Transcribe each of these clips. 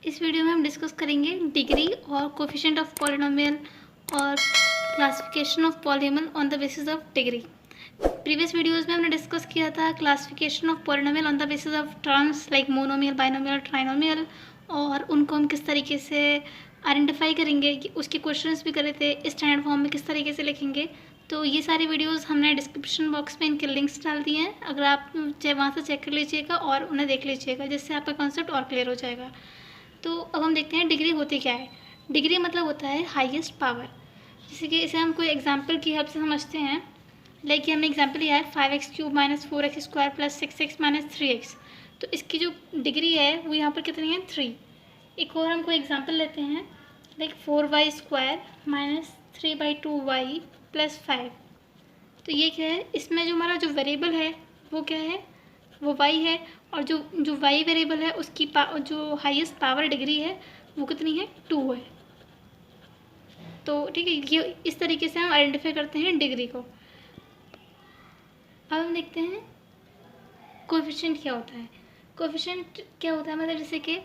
इस वीडियो में हम डिस्कस करेंगे डिग्री और कोफिशिएंट ऑफ पॉलिनोमियल और classification of polynomial on the basis of degree. Previous videos में हमने डिस्कस किया था classification of polynomial on the basis of terms like monomial, binomial, trinomial, और उनको हम किस तरीके से आइडेंटिफाई करेंगे, उसके क्वेश्चंस भी करे थे, स्टैंडर्ड फॉर्म में किस तरीके से लिखेंगे। तो ये सारी वीडियोस हमने डिस्क्रिप्शन बॉक्स में इनके लिंक्स डाल दिए हैं, अगर आप चाहे वहाँ से चेक कर लीजिएगा और उन्हें देख लीजिएगा, जिससे आपका कॉन्सेप्ट और क्लियर हो जाएगा। तो अब हम देखते हैं डिग्री होती क्या है। डिग्री मतलब होता है हाईएस्ट पावर। जैसे कि इसे हम कोई एग्जांपल की हेल्प से समझते हैं। लाइक हमने एग्जांपल लिया है 5x³ - 4x² + 6x - 3x। तो इसकी जो डिग्री है वो यहाँ पर कितनी है, 3। एक और हम कोई एग्जांपल लेते हैं लाइक 4y² - 3/2y + 5। तो ये क्या है, इसमें जो हमारा जो वेरिएबल है वो क्या है, वो y है, और जो y वेरिएबल है उसकी जो हाईएस्ट पावर डिग्री है वो कितनी है, 2 है। तो ठीक है, ये इस तरीके से हम आइडेंटिफाई करते हैं डिग्री को। अब हम देखते हैं कोएफिशिएंट क्या होता है। कोएफिशिएंट क्या होता है, मतलब जैसे कि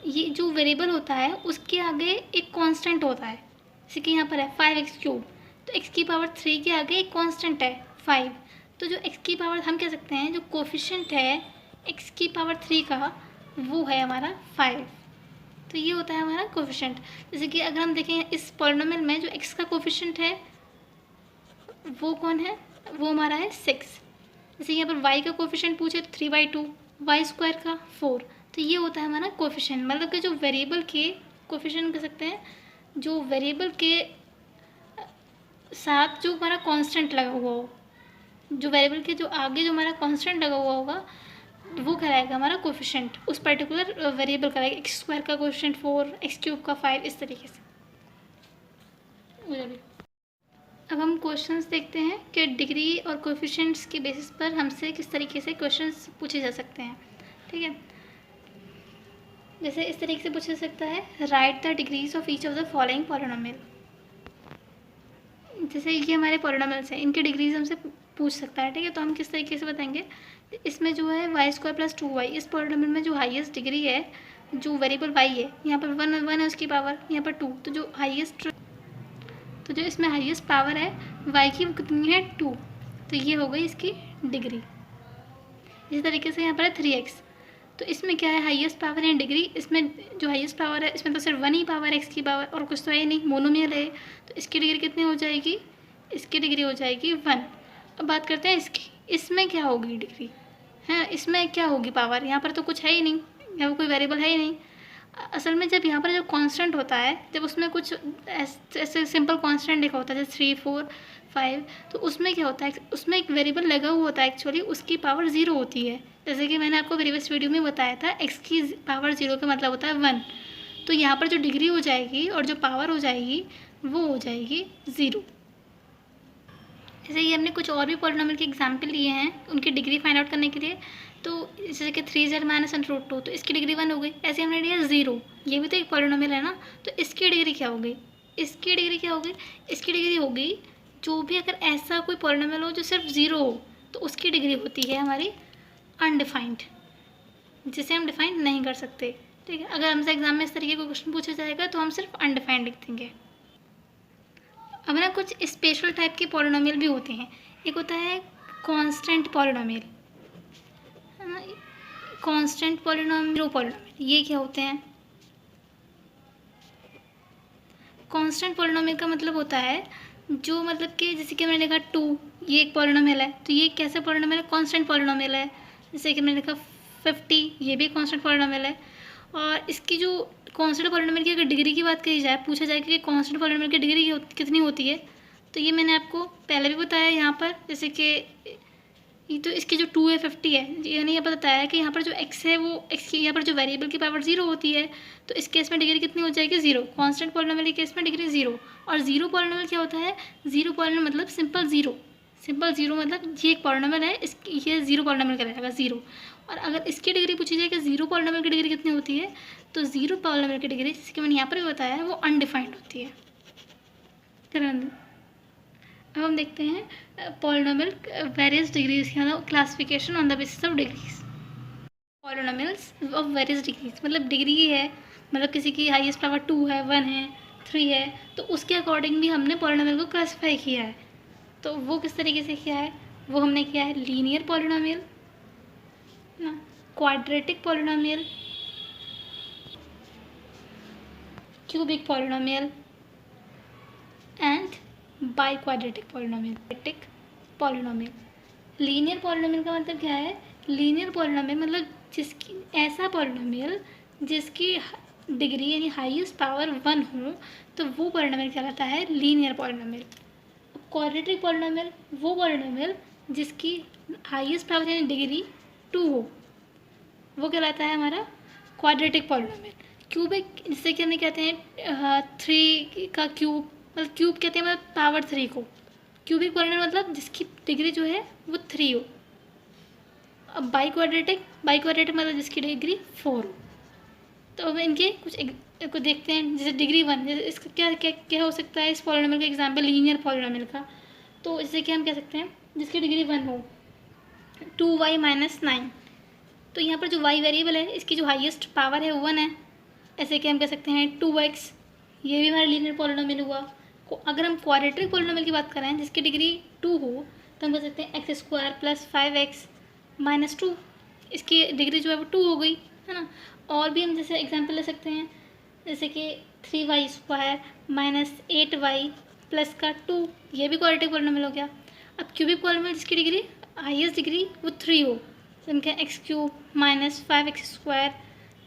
ये जो वेरिएबल होता है उसके आगे एक कांस्टेंट होता है। जैसे कि यहाँ पर है 5x³, तो x की पावर 3 के आगे एक कांस्टेंट है 5। तो जो x की पावर, हम कह सकते हैं जो कोएफिशिएंट है x की पावर 3 का, वो है हमारा 5। तो ये होता है हमारा कोएफिशिएंट। जैसे कि अगर हम देखें इस पॉलिनोमियल में जो x का कोएफिशिएंट है वो कौन है, वो हमारा है 6। जैसे यहाँ पर y का कोएफिशिएंट पूछे तो 3/2, y² का 4। तो ये होता है हमारा कोएफिशिएंट, मतलब कि जो वेरिएबल के कोएफिशिएंट कह सकते हैं, जो वेरिएबल के साथ जो हमारा कांस्टेंट लगा हुआ हो, जो वेरिएबल के जो आगे जो हमारा कांस्टेंट लगा हुआ होगा वो कहलाएगा हमारा कोएफिशिएंट। उस पर्टिकुलर वेरिएबल का, x² का कोएफिशिएंट 4, x³ का 5, इस तरीके से। अब हम क्वेश्चंस देखते हैं कि डिग्री और कोएफिशिएंट्स के बेसिस पर हमसे किस तरीके से क्वेश्चंस पूछे जा सकते हैं। ठीक है, जैसे इस तरीके से पूछा जा सकता है, right the degrees of each of the following polynomial. जैसे ये हमारे पॉलिनोमियल्स हैं, इनकी डिग्रीज हमसे पूछ सकता है। ठीक है, तो हम किस तरीके से बताएंगे, इसमें जो है y² + 2y, इस पॉलिनोमियल में जो हाईएस्ट डिग्री है, जो वेरिएबल y है, यहाँ पर 1 है उसकी पावर, यहाँ पर 2, तो जो इसमें हाईएस्ट पावर है y की वो कितनी है, 2। तो ये हो गई इसकी डिग्री। इसी तरीके से यहाँ पर है 3x, तो इसमें क्या है, हाईएस्ट पावर है डिग्री, इसमें जो हाईएस्ट पावर है इसमें तो सिर्फ 1 ही पावर है x की पावर, और कुछ तो है नहीं, मोनोमियल है। तो इसकी डिग्री कितनी हो जाएगी, इसकी डिग्री हो जाएगी 1। अब बात करते हैं इसकी, इसमें क्या होगी डिग्री, है इसमें क्या होगी पावर, यहाँ पर तो कुछ है ही नहीं, यहाँ पर कोई वेरिएबल है ही नहीं। असल में जब यहाँ पर जो कांस्टेंट होता है, जब उसमें कुछ ऐसे सिंपल कांस्टेंट लिखा होता है जैसे 3, 4, 5, तो उसमें क्या होता है, उसमें एक वेरिएबल लगा हुआ होता है, एक्चुअली उसकी पावर 0 होती है। जैसे कि मैंने आपको प्रीवियस वीडियो में बताया था, x की पावर 0 का मतलब होता है 1। तो यहाँ पर जो डिग्री हो जाएगी और जो पावर हो जाएगी वो हो जाएगी 0। जैसे ये हमने कुछ और भी पॉलिनोमियल के एग्जाम्पल लिए हैं उनकी डिग्री फाइंड आउट करने के लिए। तो जैसे कि 3z - √2, तो इसकी डिग्री 1 हो गई। ऐसे हमने लिया 0, ये भी तो एक पॉलिनोमियल है ना, तो इसकी डिग्री क्या हो गई, इसकी डिग्री क्या हो गई, इसकी डिग्री हो गई, जो भी अगर ऐसा कोई पॉलिनोमियल हो जो सिर्फ 0 हो, तो उसकी डिग्री होती है हमारी अनडिफाइंड, जिसे हम डिफाइन नहीं कर सकते। ठीक है, अगर हमसे एग्जाम में इस तरीके का क्वेश्चन पूछा जाएगा तो हम सिर्फ अनडिफाइंड लिख देंगे। अब ना कुछ स्पेशल टाइप के पॉलिनोमियल भी होते हैं। एक होता है कांस्टेंट पॉलिनोमियल, है ना, कांस्टेंट पॉलिनोमियल। ये क्या होते हैं, कांस्टेंट पॉलिनोमियल का मतलब होता है जो, मतलब कि जैसे कि मैंने लिखा 2, ये एक पॉलिनोमियल है, तो ये कैसे पॉलिनोमियल है, कांस्टेंट पॉलिनोमियल है। जैसे कि मैंने लिखा 50, ये भी कांस्टेंट पॉलिनोमियल है। और इसकी जो कांस्टेंट पॉलिनोमियल की अगर डिग्री की बात करी जाए, पूछा जाए कि कांस्टेंट पॉलिनोमियल की डिग्री कितनी होती है, तो ये मैंने आपको पहले भी बताया यहाँ पर। जैसे कि ये तो इसकी जो 2 है 50 है, यानी ये बताया है कि यहाँ पर जो x है वो x की यहाँ पर जो वेरिएबल की पावर 0 होती है, तो इस केस में डिग्री कितनी हो जाएगी, 0। कांस्टेंट पॉलिनोमियल के केस में डिग्री 0। और 0 पॉलिनोमियल क्या होता है, 0 पॉलिनोमियल मतलब सिंपल 0, सिंपल 0 मतलब ये एक पॉलिनोमियल है, इसकी ये 0 पॉलिनोमियल कहलाएगा 0। और अगर इसकी डिग्री पूछी जाए कि 0 पॉलिनोमियल की डिग्री कितनी होती है, तो 0 पॉलिनोमियल की डिग्री, जैसे कि मैंने यहाँ पर भी बताया है, वो अनडिफाइंड होती है। अब हम देखते हैं polynomial various degrees, classification on the basis of degrees. Polynomials of various degrees, मतलब डिग्री है मतलब किसी की हाईएस्ट पावर 2 है, 1 है, 3 है, तो उसके अकॉर्डिंग भी हमने पॉलिनोमियल को क्लासीफाई किया है। तो वो किस तरीके से किया है, वो हमने किया है लीनियर पॉलिनोमियल ना, quadratic polynomial, cubic polynomial and by quadratic polynomial. Linear polynomial का मतलब क्या है, लीनियर पॉलिनोमियल मतलब जिसकी ऐसा पॉलिनोमियल जिसकी डिग्री यानी हाईएस्ट पावर 1 हो, तो वो पॉलिनोमियल कहलाता है लीनियर पॉलिनोमियल। क्वाड्रेटिक पॉलिनोमियल वो पॉलिनोमियल जिसकी हाईएस्ट पावर यानी डिग्री 2 हो, वो कहलाता है हमारा क्वाड्रेटिक पॉलिनोमियल। क्यूबिक जिससे कि हम कहते हैं 3 का क्यूब, मतलब क्यूब कहते हैं मतलब पावर 3 को। क्यूबिक पॉलिनोमियल मतलब जिसकी डिग्री जो है वो 3 हो। अब बाई क्वाड्रेटिक मतलब जिसकी डिग्री 4 हो। तो अब इनके कुछ देखते हैं, जैसे डिग्री 1, जैसे इसका क्या क्या क्या हो सकता है इस पॉलिनोमियल का एग्जाम्पल लीनियर पॉलिनोमियल का। तो इससे क्या हम कह सकते हैं, जिसकी डिग्री 1 हो, 2y - 9। तो यहाँ पर जो y वेरिएबल है इसकी जो हाईएस्ट पावर है वो 1 है। ऐसे कि हम कह सकते हैं 2x, ये भी हमारा लीनियर पॉलिनोमियल हुआ। अगर हम क्वाड्रेटिक पॉलिनोमियल की बात करें जिसकी डिग्री 2 हो, तो हम कह सकते हैं x² + 5x - 2। इसकी डिग्री जो है वो 2 हो गई, है ना। और भी हम जैसे एग्जांपल ले सकते हैं, जैसे कि 3y² - 8y + 2, ये भी क्वाड्रेटिक पॉलिनोमियल हो गया। अब क्यूबिक पॉलिनोमियल जिसकी डिग्री हाईएस्ट डिग्री वो 3 हो, तो हम कहें x³ - 5x²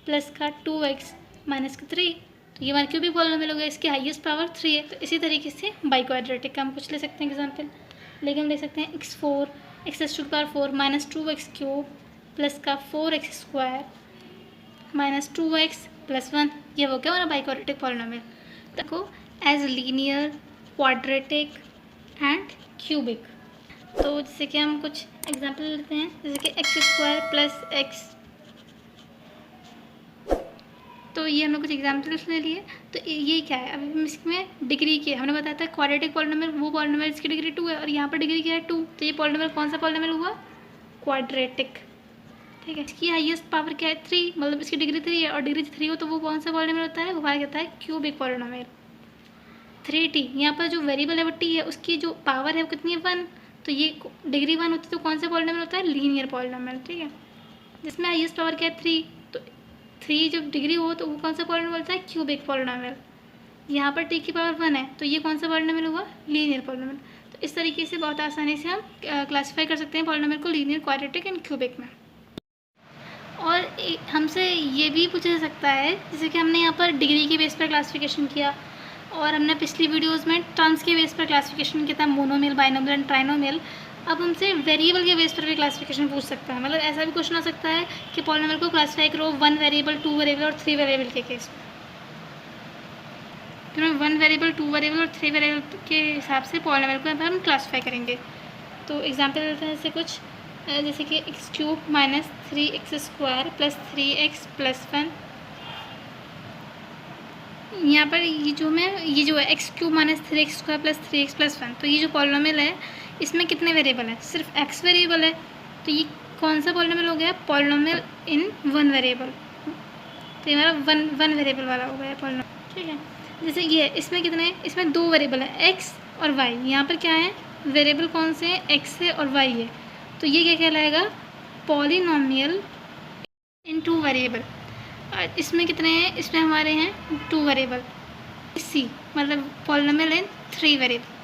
+ 2x - 3, तो ये हमारा क्यूबिक पॉलिनोमियल हो गया, इसकी हाईएस्ट पावर 3 है। तो इसी तरीके से बाई क्वाड्रेटिक का हम कुछ ले सकते हैं एग्जांपल, लेकिन हम ले सकते हैं x4 - 2x³ + 4x² - 2x + 1, ये हो गया हमारा बाई क्वाड्रेटिक पॉलिनोमियल। देखो as linear, quadratic and cubic. तो जैसे कि हम कुछ एग्जांपल लेते हैं, जैसे कि x² + x, तो ये हमने कुछ एग्जाम्पल्स ले लिए। तो ये क्या है, अब हम इसमें डिग्री की हमने बताया था क्वाड्रेटिक पॉलिनोमियल वो पॉलिनोमियल जिसकी डिग्री 2 है, और यहाँ पर डिग्री क्या है 2, तो ये पॉलिनोमियल कौन सा पॉलिनोमियल हुआ, क्वाड्रेटिक। ठीक है, इसकी हाईएस्ट पावर क्या है 3, मतलब इसकी डिग्री 3 है, और डिग्री 3 हो तो वो कौन सा पॉलिनोमियल होता है, वो हमारा कहता है क्यूबिक पॉलिनोमियल। 3t, यहाँ पर जो वेरिएबल है वो t है, उसकी जो पावर है वो कितनी है 1, तो ये डिग्री 1 होती है, तो कौन सा पॉलिनोमियल होता है, लीनियर पॉलिनोमियल। ठीक है, जिसमें हाईएस्ट पावर क्या है 3, तो 3 जब डिग्री हो तो वो कौन सा पॉलिनोमियल होता है, क्यूबिक पॉलिनोमियल। यहाँ पर t की पावर 1 है, तो ये कौन सा पॉलिनोमियल हुआ, लीनियर पॉलिनोमियल। तो इस तरीके से बहुत आसानी से हम क्लासीफाई कर सकते हैं पॉलिनोमियल को लीनियर, क्वाड्रेटिक एंड क्यूबिक में। और हमसे ये भी पूछा जा सकता है, जैसे कि हमने यहाँ पर डिग्री के बेस पर क्लासिफिकेशन किया, और हमने पिछली वीडियोस में टर्म्स के बेस पर क्लासिफिकेशन किया था, मोनोमियल, बाइनोमियल एंड ट्राइनोमियल। अब हमसे वेरिएबल के बेस पर भी क्लासिफिकेशन पूछ सकता है, मतलब ऐसा भी क्वेश्चन आ सकता है कि पॉलिनोमियल को क्लासीफाई करो 1 वेरिएबल, 2 वेरिएबल और 3 वेरिएबल के केस में। तो 1 वेरिएबल, 2 वेरिएबल और 3 वेरिएबल के हिसाब से पॉलिनोमियल को हम क्लासीफाई करेंगे। तो एग्जाम्पल देते हैं, जैसे कुछ जैसे कि x³ - 3x² + 3x + 1। यहाँ पर ये जो है x³ - 3x² + 3x + 1, तो ये जो पॉलिनोमियल है इसमें कितने वेरिएबल है, सिर्फ x वेरिएबल है, तो ये कौन सा पॉलिनोमियल हो गया, पॉलिनोमियल इन 1 वेरिएबल। तो ये हमारा 1 वेरिएबल वाला हो गया पॉलिनोमियल। ठीक है, जैसे ये इसमें कितने हैं, इसमें 2 वेरिएबल है x और y। यहाँ पर क्या है, वेरिएबल कौन से हैं, x है और y है, तो ये क्या कहलाएगा, पॉलिनोमियल इन 2 वेरिएबल। इसमें कितने हैं, इसमें हमारे हैं 2 वेरिएबल। सी मतलब पॉलिनोमियल इन 3 वेरिएबल।